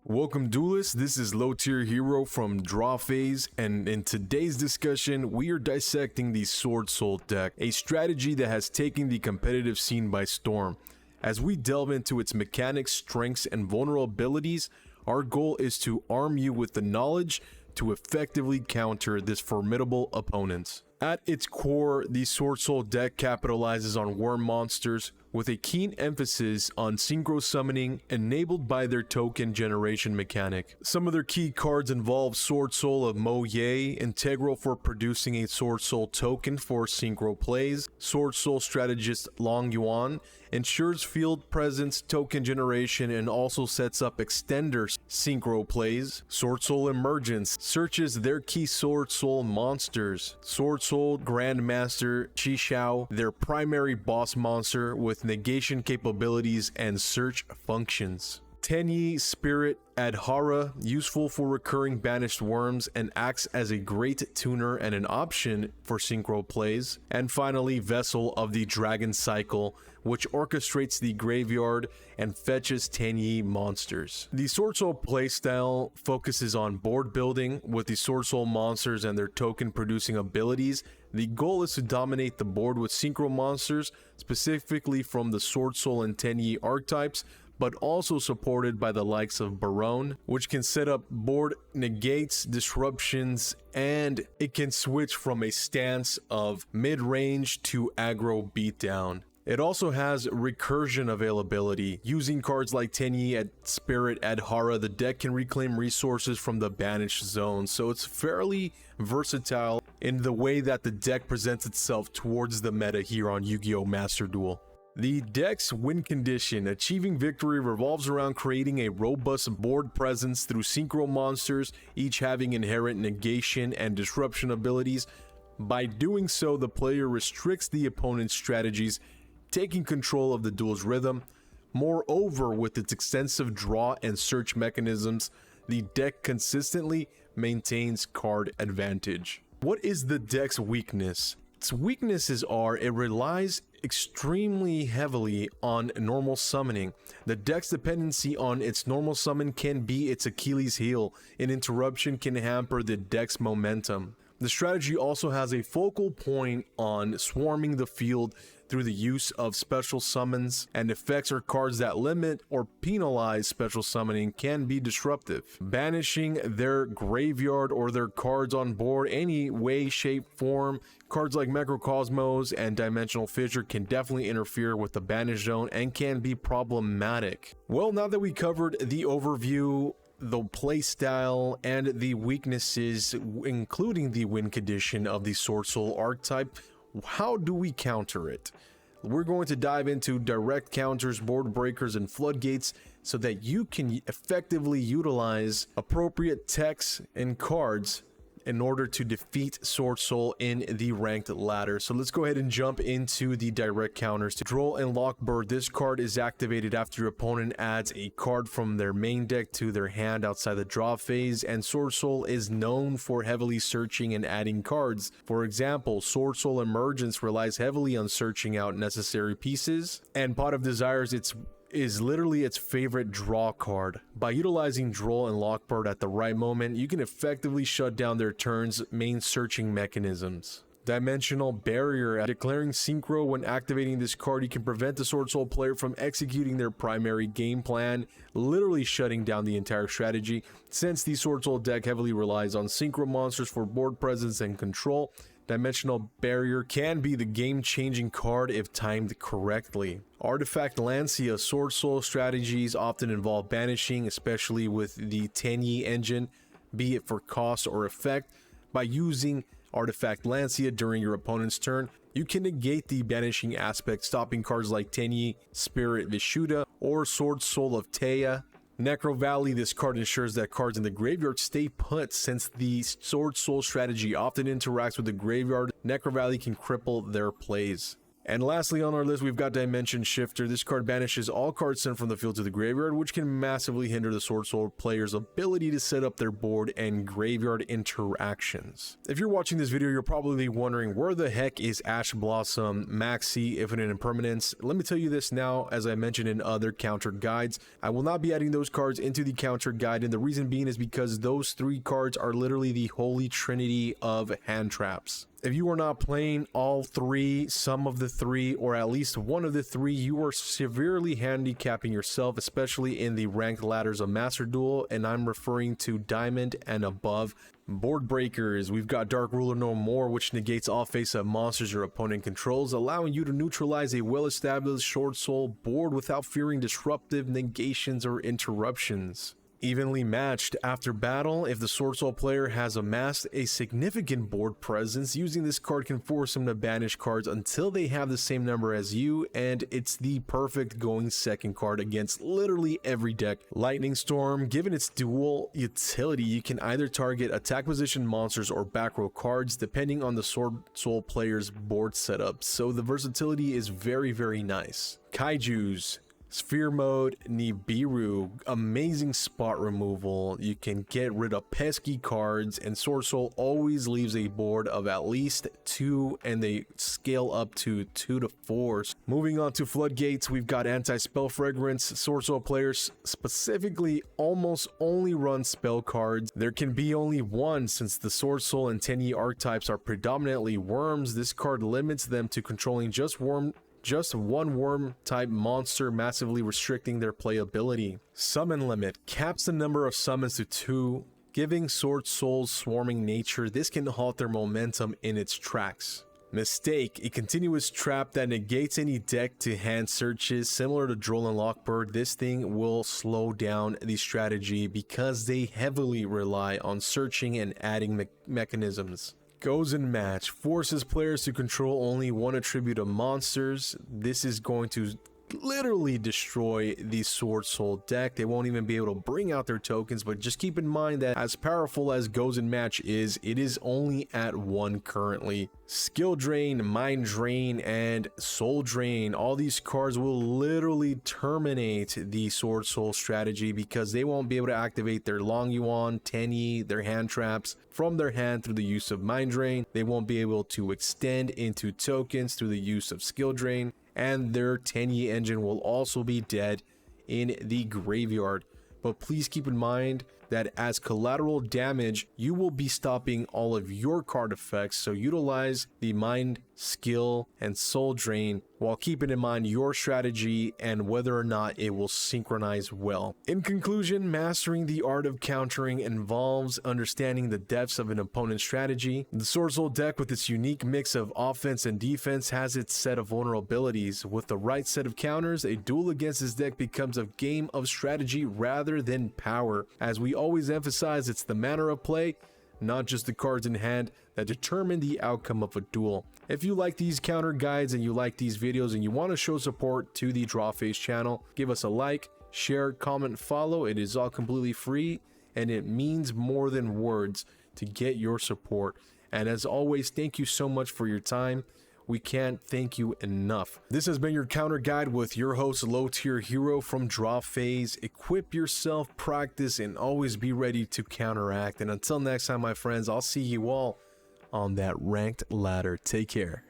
Welcome duelists, this is Low Tier Hero from Draw Phase, and in today's discussion we are dissecting the Swordsoul deck, a strategy that has taken the competitive scene by storm. As we delve into its mechanics, strengths, and vulnerabilities, our goal is to arm you with the knowledge to effectively counter this formidable opponent. At its core, the Swordsoul deck capitalizes on worm monsters with a keen emphasis on synchro summoning enabled by their token generation mechanic. Some of their key cards involve Swordsoul of Mo Ye, integral for producing a Swordsoul token for synchro plays. Swordsoul strategist Long Yuan ensures field presence, token generation, and also sets up extender synchro plays. Swordsoul Emergence searches their key Swordsoul monsters. Swordsoul Grandmaster Qishao, their primary boss monster with negation capabilities and search functions. Tenyi Spirit Adhara, useful for recurring banished worms and acts as a great tuner and an option for synchro plays. And finally, Vessel of the Dragon Cycle, which orchestrates the graveyard and fetches Tenyi monsters. The Swordsoul playstyle focuses on board building with the Swordsoul monsters and their token producing abilities. The goal is to dominate the board with synchro monsters, specifically from the Swordsoul and Tenyi archetypes, but also supported by the likes of Barone, which can set up board negates, disruptions, and it can switch from a stance of mid-range to aggro beatdown. It also has recursion availability. Using cards like Tenyi at Spirit Adhara, the deck can reclaim resources from the banished zone, so it's fairly versatile in the way that the deck presents itself towards the meta here on Yu-Gi-Oh! Master Duel. The deck's win condition, achieving victory, revolves around creating a robust board presence through synchro monsters, each having inherent negation and disruption abilities. By doing so, the player restricts the opponent's strategies, taking control of the duel's rhythm. Moreover, with its extensive draw and search mechanisms, the deck consistently maintains card advantage. What is the deck's weakness? Its weaknesses are it relies extremely heavily on normal summoning. The deck's dependency on its normal summon can be its Achilles heel. An interruption can hamper the deck's momentum. The strategy also has a focal point on swarming the field through the use of special summons, and effects or cards that limit or penalize special summoning can be disruptive. Banishing their graveyard or their cards on board any way, shape, form. Cards like Macrocosmos and Dimensional Fissure can definitely interfere with the banish zone and can be problematic. Well, now that we covered the overview, the playstyle, and the weaknesses, including the win condition of the Swordsoul archetype, how do we counter it? We're going to dive into direct counters, board breakers, and floodgates so that you can effectively utilize appropriate techs and cards in order to defeat Swordsoul in the ranked ladder. So let's go ahead and jump into the direct counters. To Duel and Lockbird, this card is activated after your opponent adds a card from their main deck to their hand outside the draw phase, and Swordsoul is known for heavily searching and adding cards. For example, Swordsoul Emergence relies heavily on searching out necessary pieces, and Pot of Desires is literally its favorite draw card. By utilizing Duel and Lockbird at the right moment, you can effectively shut down their turn's main searching mechanisms. Dimensional Barrier. Declaring Synchro when activating this card, you can prevent the Swordsoul player from executing their primary game plan, literally shutting down the entire strategy. Since the Swordsoul deck heavily relies on Synchro monsters for board presence and control, Dimensional Barrier can be the game-changing card if timed correctly. Artifact Lancia. Swordsoul strategies often involve banishing, especially with the Tenyi engine, be it for cost or effect. By using Artifact Lancia during your opponent's turn, you can negate the banishing aspect, stopping cards like Tenyi Spirit Vishuddha or Swordsoul of Teia. Necro Valley. This card ensures that cards in the graveyard stay put. Since the Swordsoul strategy often interacts with the graveyard, Necro Valley can cripple their plays. And lastly on our list, we've got Dimension Shifter. This card banishes all cards sent from the field to the graveyard, which can massively hinder the Swordsoul player's ability to set up their board and graveyard interactions. If you're watching this video, you're probably wondering where the heck is Ash Blossom, Maxi, Infinite Impermanence. Let me tell you this now, as I mentioned in other counter guides, I will not be adding those cards into the counter guide, and the reason being is because those 3 cards are literally the holy trinity of hand traps. If you are not playing all 3, some of the 3, or at least one of the 3, you are severely handicapping yourself, especially in the ranked ladders of Master Duel, and I'm referring to Diamond and above. Board breakers, we've got Dark Ruler No More, which negates all face-up monsters your opponent controls, allowing you to neutralize a well-established Swordsoul board without fearing disruptive negations or interruptions. Evenly matched. After battle, if the Swordsoul player has amassed a significant board presence, using this card can force him to banish cards until they have the same number as you, and it's the perfect going second card against literally every deck. Lightning Storm, given its dual utility, you can either target attack position monsters or back row cards depending on the Swordsoul player's board setup, so the versatility is very nice. Kaijus. Sphere Mode, Nibiru, amazing spot removal. You can get rid of pesky cards, and Swordsoul always leaves a board of at least 2, and they scale up to 2 to 4. Moving on to Floodgates, we've got Anti-Spell Fragrance. Swordsoul players specifically almost only run spell cards. There can be only one, since the Swordsoul and Tenyi archetypes are predominantly worms. This card limits them to controlling just one worm type monster, massively restricting their playability. Summon limit caps the number of summons to 2, giving Swordsoul's swarming nature. This can halt their momentum in its tracks. Mistake, a continuous trap that negates any deck to hand searches. Similar to Droll and Lockbird, this thing will slow down the strategy because they heavily rely on searching and adding mechanisms. Goes in match, forces players to control only one attribute of monsters. This is going to literally destroy the Swordsoul deck. They won't even be able to bring out their tokens, but just keep in mind that as powerful as Goes in Match is, it is only at 1 currently. Skill Drain, Mind Drain, and Soul Drain, all these cards will literally terminate the Swordsoul strategy because they won't be able to activate their Long Yuan, Tenyi, their hand traps from their hand through the use of Mind Drain. They won't be able to extend into tokens through the use of Skill Drain, and their Tenyi engine will also be dead in the graveyard. But please keep in mind that as collateral damage, you will be stopping all of your card effects, so utilize the Mind, Skill, and Soul Drain while keeping in mind your strategy and whether or not it will synchronize well. In conclusion, mastering the art of countering involves understanding the depths of an opponent's strategy. The Swordsoul deck, with its unique mix of offense and defense, has its set of vulnerabilities. With the right set of counters, a duel against this deck becomes a game of strategy rather than power. As we always emphasize, it's the manner of play, not just the cards in hand, that determine the outcome of a duel. If you like these counter guides and you like these videos and you want to show support to the Drawface channel, give us a like, share, comment, follow. It is all completely free and it means more than words to get your support. And as always, thank you so much for your time. We can't thank you enough. This has been your counter guide with your host, Low Tier Hero from Drawface. Equip yourself, practice, and always be ready to counteract. And until next time, my friends, I'll see you all on that ranked ladder. Take care.